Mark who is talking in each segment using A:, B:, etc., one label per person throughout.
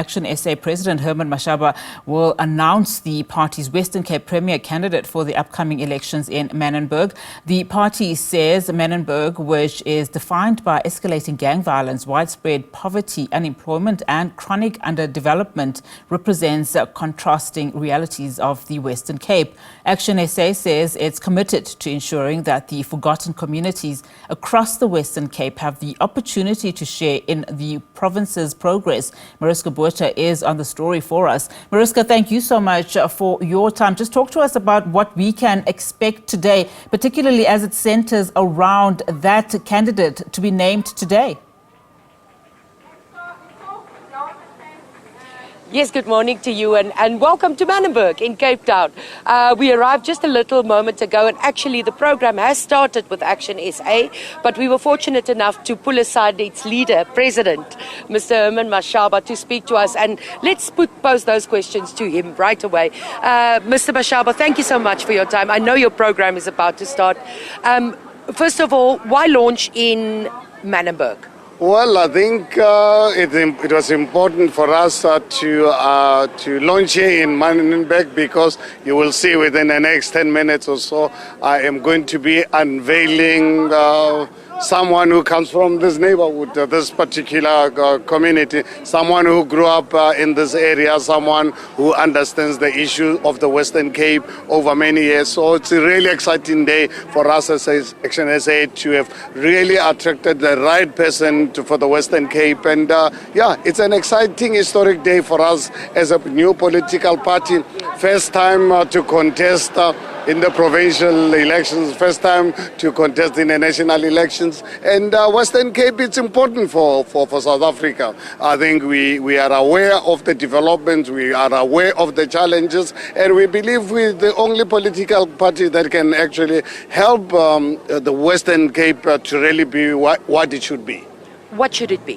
A: ActionSA President Herman Mashaba will announce the party's Western Cape Premier candidate for the upcoming elections in Manenberg. The party says Manenberg, which is defined by escalating gang violence, widespread poverty, unemployment and chronic underdevelopment, represents contrasting realities of the Western Cape. ActionSA says it's committed to ensuring that the forgotten communities across the Western Cape have the opportunity to share in the province's progress. Mariska Botha is on the story for us. Mariska, thank you so much for your time. Just talk to us about what we can expect today, particularly as it centers around that candidate to be named today.
B: Yes, good morning to you and welcome to Manenberg in Cape Town. We arrived just a little moment ago, and actually the program has started with ActionSA, but we were fortunate enough to pull aside its leader, President, Mr. Herman Mashaba, to speak to us. And let's pose those questions to him right away. Mr. Mashaba, thank you so much for your time. I know your program is about to start. First of all, why launch in Manenberg?
C: Well, I think it was important for us to launch here in Manenberg, because you will see within the next 10 minutes or so, I am going to be unveiling someone who comes from this neighborhood, this particular community, someone who grew up in this area, someone who understands the issue of the Western Cape over many years. So it's a really exciting day for us as ActionSA to have really attracted the right person for the Western Cape. And yeah, it's an exciting historic day for us as a new political party. First time to contest in the provincial elections, first time to contest in the national elections. And Western Cape, it's important for South Africa. I think we are aware of the developments, we are aware of the challenges, and we believe we're the only political party that can actually help the Western Cape to really be what it should be.
B: What should it be?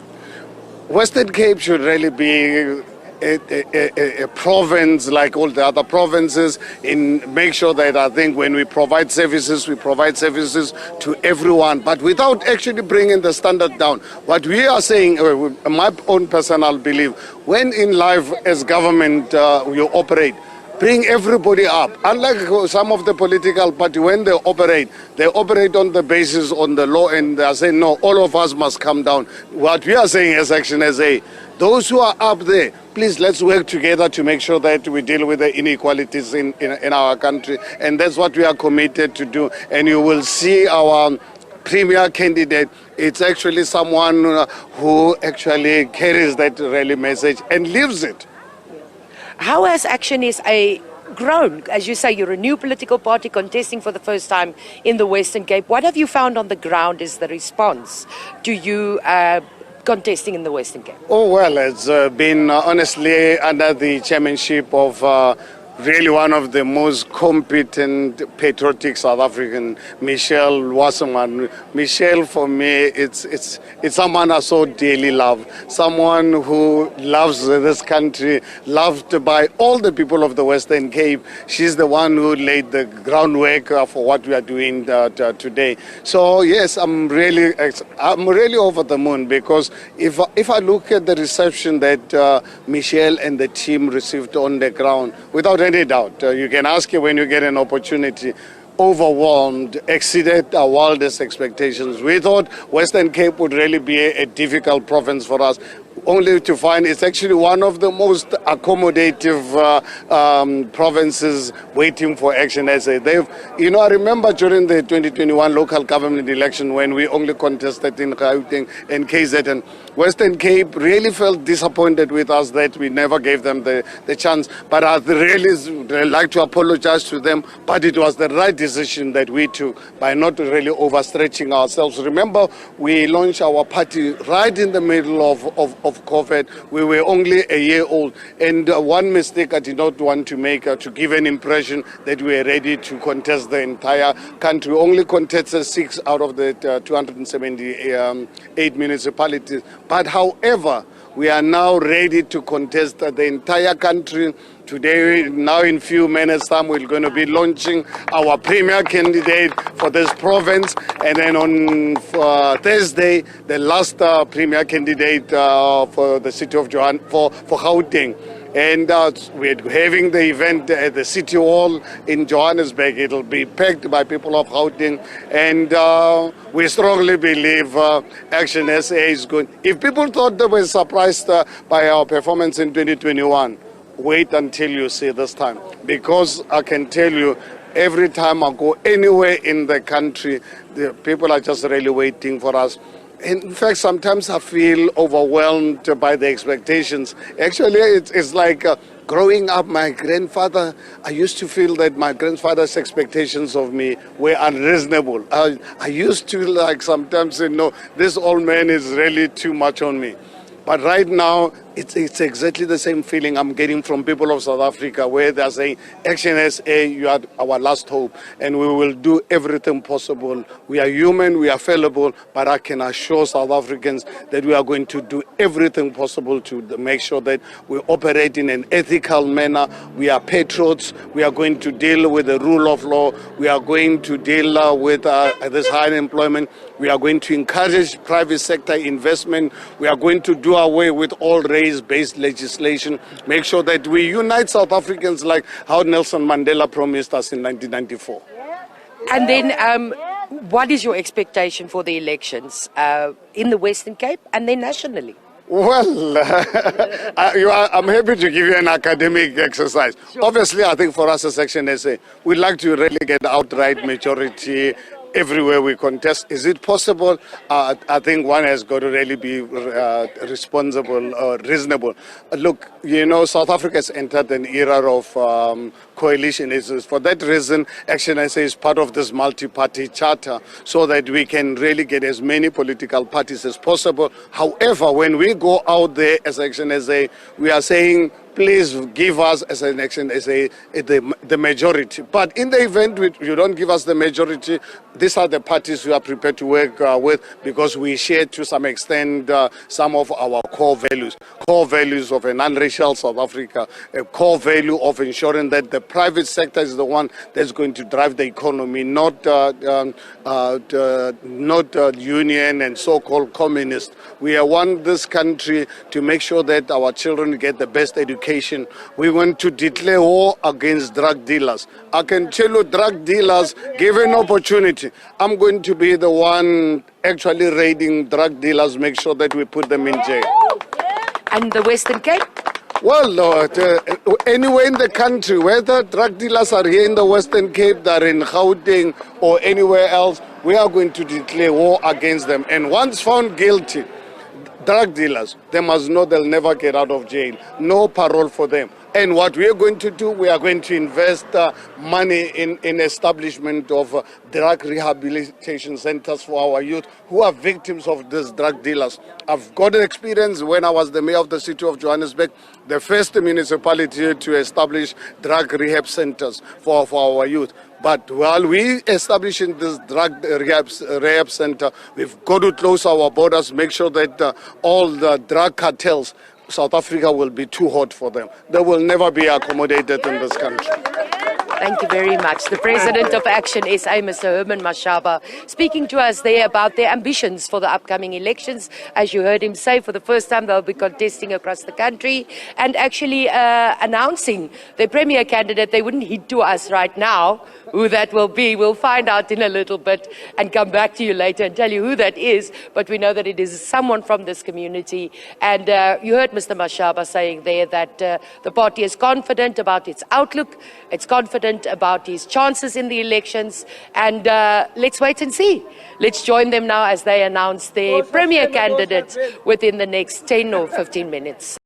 C: Western Cape should really be a province like all the other provinces, in make sure that I think when we provide services to everyone, but without actually bringing the standard down. What we are saying, my own personal belief, when in life as government you operate, bring everybody up. Unlike some of the political parties, when they operate on the basis on the law, and they are saying, no, all of us must come down. What we are saying as ActionSA, those who are up there, please, let's work together to make sure that we deal with the inequalities in our country. And that's what we are committed to do. And you will see our premier candidate, it's actually someone who actually carries that rally message and lives it.
B: How has ActionSA grown? As you say, you're a new political party contesting for the first time in the Western Cape. What have you found on the ground is the response to you contesting in the Western Cape?
C: Oh, well, it's been honestly under the chairmanship of really one of the most competent, patriotic South African, Michelle Wasserman. Michelle, for me, it's someone I so dearly love. Someone who loves this country, loved by all the people of the Western Cape. She's the one who laid the groundwork for what we are doing today. So yes, I'm really over the moon, because if I look at the reception that Michelle and the team received on the ground, without any doubt, you can ask her when you get an opportunity, overwhelmed, exceeded our wildest expectations. We thought Western Cape would really be a difficult province for us, only to find it's actually one of the most accommodative provinces waiting for ActionSA. I remember during the 2021 local government election, when we only contested in Gauteng and KZN, Western Cape really felt disappointed with us that we never gave them the chance. But I'd really like to apologize to them, but it was the right decision that we took by not really overstretching ourselves. Remember, we launched our party right in the middle of COVID. We were only a year old, and one mistake I did not want to make, to give an impression that we were ready to contest the entire country. We only contested 6 out of the 278 municipalities. But however, We are now ready to contest the entire country. Today, now in few minutes time, we're going to be launching our premier candidate for this province. And then on Thursday, the last premier candidate for the city of for Gauteng. And we're having the event at the City Hall in Johannesburg. It'll be packed by people of Gauteng. And we strongly believe ActionSA is good. If people thought they were surprised by our performance in 2021, wait until you see this time. Because I can tell you, every time I go anywhere in the country, the people are just really waiting for us. In fact, sometimes I feel overwhelmed by the expectations. Actually, it's like growing up, my grandfather, I used to feel that my grandfather's expectations of me were unreasonable. I used to sometimes say, no, this old man is really too much on me. But right now, it's exactly the same feeling I'm getting from people of South Africa, where they're saying, ActionSA, you are our last hope, and we will do everything possible. We are human, we are fallible, but I can assure South Africans that we are going to do everything possible to make sure that we operate in an ethical manner. We are patriots. We are going to deal with the rule of law. We are going to deal with this high unemployment. We are going to encourage private sector investment. We are going to do away with all race-based legislation, make sure that we unite South Africans like how Nelson Mandela promised us in 1994.
B: And then what is your expectation for the elections in the Western Cape and then nationally?
C: Well, I'm happy to give you an academic exercise. Sure. Obviously, I think for us as ActionSA, we'd like to really get outright majority everywhere we contest. Is it possible? I think one has got to really be responsible or reasonable. Look, South Africa has entered an era of coalition. For that reason, ActionSA is part of this multi-party charter so that we can really get as many political parties as possible. However, when we go out there as ActionSA, we are saying, please give us as an ActionSA the majority. But in the event you don't give us the majority, these are the parties we are prepared to work with, because we share to some extent some of our core values of an unracial South Africa, a core value of ensuring that the private sector is the one that's going to drive the economy, not union and so-called communist. We want this country to make sure that our children get the best education. We want to declare war against drug dealers. I can tell you, drug dealers, given opportunity, I'm going to be the one actually raiding drug dealers, make sure that we put them in jail.
B: And the Western Cape?
C: Well, anywhere in the country, whether drug dealers are here in the Western Cape, they're in Gauteng or anywhere else, we are going to declare war against them. And once found guilty, drug dealers, they must know they'll never get out of jail. No parole for them. And what we are going to do, we are going to invest money in establishment of drug rehabilitation centers for our youth who are victims of these drug dealers. I've got experience when I was the mayor of the city of Johannesburg, the first municipality to establish drug rehab centers for our youth. But while we establishing this drug rehab center, we've got to close our borders, make sure that all the drug cartels, South Africa will be too hot for them. They will never be accommodated in this country.
B: Thank you very much. The President of ActionSA, Mr. Herman Mashaba, speaking to us there about their ambitions for the upcoming elections. As you heard him say, for the first time they'll be contesting across the country and actually announcing their premier candidate. They wouldn't hint to us right now who that will be. We'll find out in a little bit and come back to you later and tell you who that is. But we know that it is someone from this community. And you heard Mr. Mashaba saying there that the party is confident about its outlook. It's confident about his chances in the elections. And let's wait and see. Let's join them now as they announce their premier candidate within the next 10 or 15 minutes.